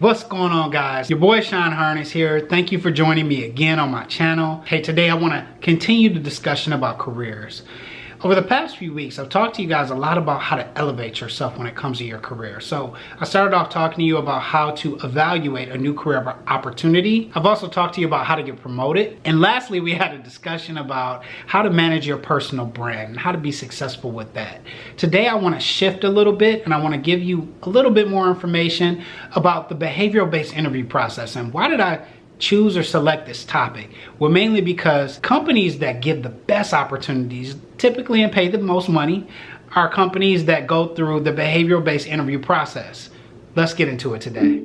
What's going on, guys? Your boy Sean Harness here. Thank you for joining me again on my channel. Hey, today I want to continue the discussion about careers. Over the past few weeks, I've talked to you guys a lot about how to elevate yourself when it comes to your career. So I started off talking to you about how to evaluate a new career opportunity. I've also talked to you about how to get promoted. And lastly, we had a discussion about how to manage your personal brand and how to be successful with that. Today, I want to shift a little bit and I want to give you a little bit more information about the behavioral-based interview process. And why did I choose or select this topic? Well, mainly because companies that give the best opportunities typically and pay the most money are companies that go through the behavioral-based interview process. Let's get into it today.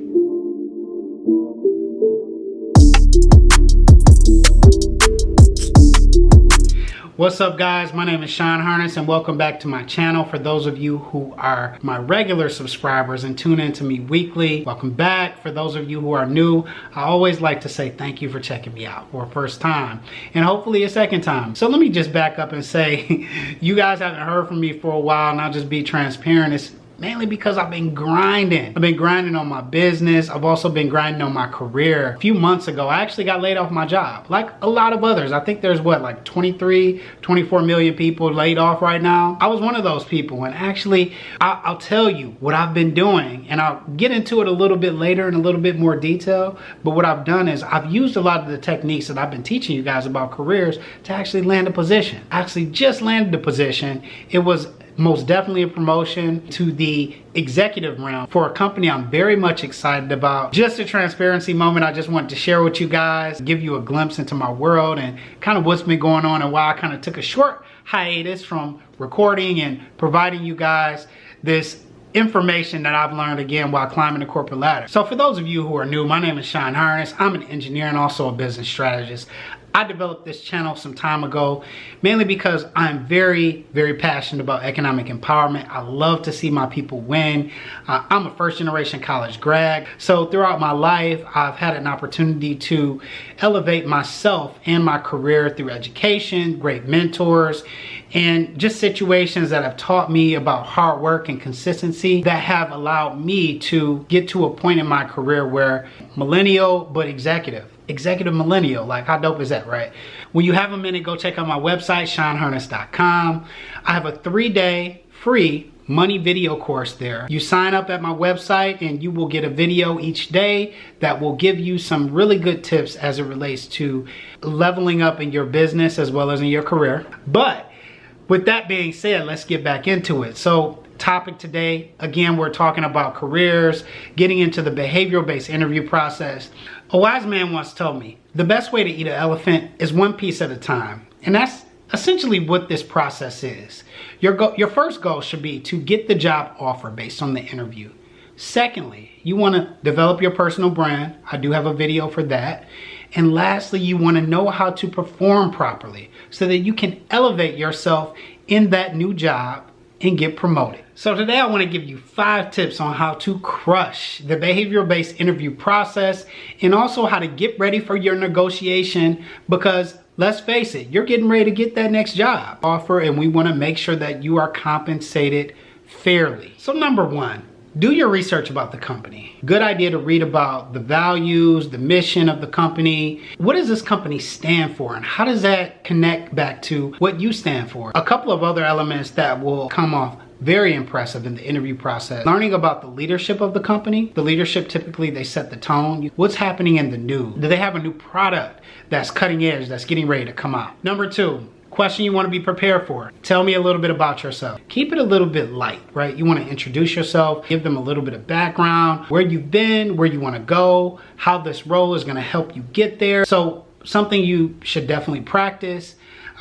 What's up, guys? My name is Sean Harness and welcome back to my channel. For those of you who are my regular subscribers and tune in to me weekly, welcome back. For those of you who are new, I always like to say thank you for checking me out for a first time and hopefully a second time. So let me just back up and say, you guys haven't heard from me for a while and I'll just be transparent. It's mainly because I've been grinding. I've been grinding on my business. I've also been grinding on my career. A few months ago, I actually got laid off my job. Like a lot of others. I think there's like 23, 24 million people laid off right now. I was one of those people. And actually, I'll tell you what I've been doing. And I'll get into it a little bit later in a little bit more detail. But what I've done is I've used a lot of the techniques that I've been teaching you guys about careers to actually land a position. I actually just landed the position. It was most definitely a promotion to the executive realm for a company I'm very much excited about. Just a transparency moment I just wanted to share with you guys, give you a glimpse into my world and kind of what's been going on and why I kind of took a short hiatus from recording and providing you guys this information that I've learned again while climbing the corporate ladder. So for those of you who are new, my name is Sean Harness. I'm an engineer and also a business strategist. I developed this channel some time ago, mainly because I'm very, very passionate about economic empowerment. I love to see my people win. I'm a first generation college grad. So throughout my life, I've had an opportunity to elevate myself and my career through education, great mentors, and just situations that have taught me about hard work and consistency that have allowed me to get to a point in my career where millennial, but executive millennial. Like, how dope is that, right? When you have a minute, go check out my website, seanharness.com. I have a 3-day free money video course there. You sign up at my website and you will get a video each day that will give you some really good tips as it relates to leveling up in your business as well as in your career. But with that being said, let's get back into it. So topic today, again, we're talking about careers, getting into the behavioral-based interview process. A wise man once told me, the best way to eat an elephant is one piece at a time. And that's essentially what this process is. Your first goal should be to get the job offer based on the interview. Secondly, you want to develop your personal brand. I do have a video for that. And lastly, you want to know how to perform properly so that you can elevate yourself in that new job and get promoted. So today I want to give you 5 tips on how to crush the behavioral-based interview process and also how to get ready for your negotiation, because let's face it, you're getting ready to get that next job offer and we want to make sure that you are compensated fairly. So number 1, do your research about the company. Good idea to read about the values, the mission of the company. What does this company stand for and how does that connect back to what you stand for? A couple of other elements that will come off very impressive in the interview process. Learning about the leadership of the company. The leadership, typically they set the tone. What's happening in the news? Do they have a new product that's cutting edge, that's getting ready to come out? Number 2, question you want to be prepared for. Tell me a little bit about yourself. Keep it a little bit light, right? You want to introduce yourself, give them a little bit of background, where you've been, where you want to go, how this role is going to help you get there. So something you should definitely practice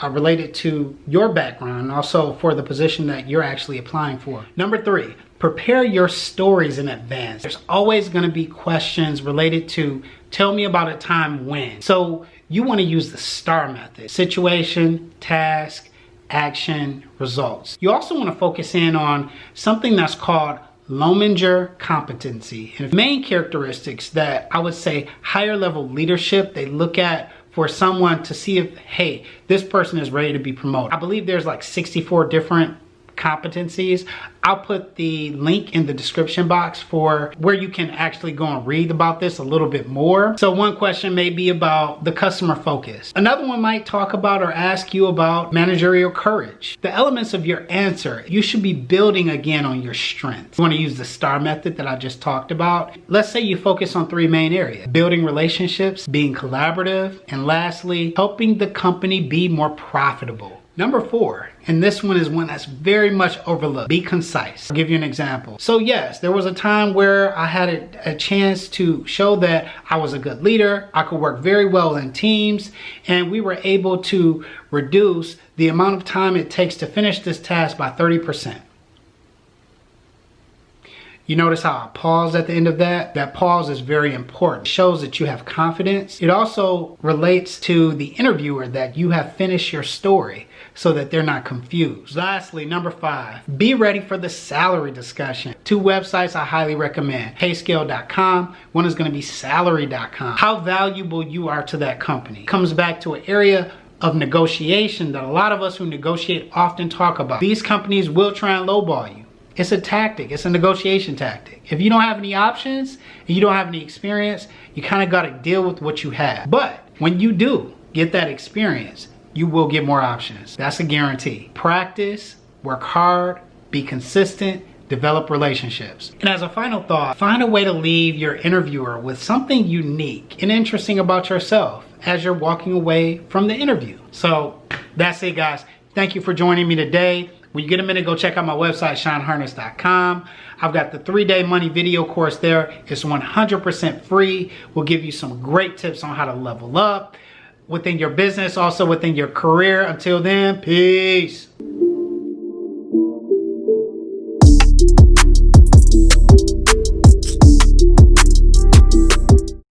related to your background and also for the position that you're actually applying for. Number 3, prepare your stories in advance. There's always going to be questions related to tell me about a time when. So you want to use the STAR method: situation, task, action, results. You also want to focus in on something that's called Lominger Competency. And main characteristics that I would say higher level leadership they look at for someone to see if, hey, this person is ready to be promoted. I believe there's like 64 different Competencies. I'll put the link in the description box for where you can actually go and read about this a little bit more. So one question may be about the customer focus. Another one might talk about or ask you about managerial courage. The elements of your answer, you should be building again on your strengths. You want to use the STAR method that I just talked about. Let's say you focus on 3 main areas: building relationships, being collaborative, and lastly, helping the company be more profitable. Number 4, and this one is one that's very much overlooked: be concise. I'll give you an example. So yes, there was a time where I had a chance to show that I was a good leader, I could work very well in teams, and we were able to reduce the amount of time it takes to finish this task by 30%. You notice how I paused at the end of that? That pause is very important. It shows that you have confidence. It also relates to the interviewer that you have finished your story so that they're not confused. Lastly, number 5, be ready for the salary discussion. 2 websites I highly recommend: payscale.com. One is going to be salary.com. How valuable you are to that company comes back to an area of negotiation that a lot of us who negotiate often talk about. These companies will try and lowball you. It's a tactic. It's a negotiation tactic. If you don't have any options and you don't have any experience, you kind of got to deal with what you have. But when you do get that experience, you will get more options. That's a guarantee. Practice, work hard, be consistent, develop relationships. And as a final thought, find a way to leave your interviewer with something unique and interesting about yourself as you're walking away from the interview. So that's it, guys. Thank you for joining me today. When you get a minute, go check out my website, SeanHarness.com. I've got the 3-day money video course there. It's 100% free. We'll give you some great tips on how to level up within your business, also within your career. Until then, peace.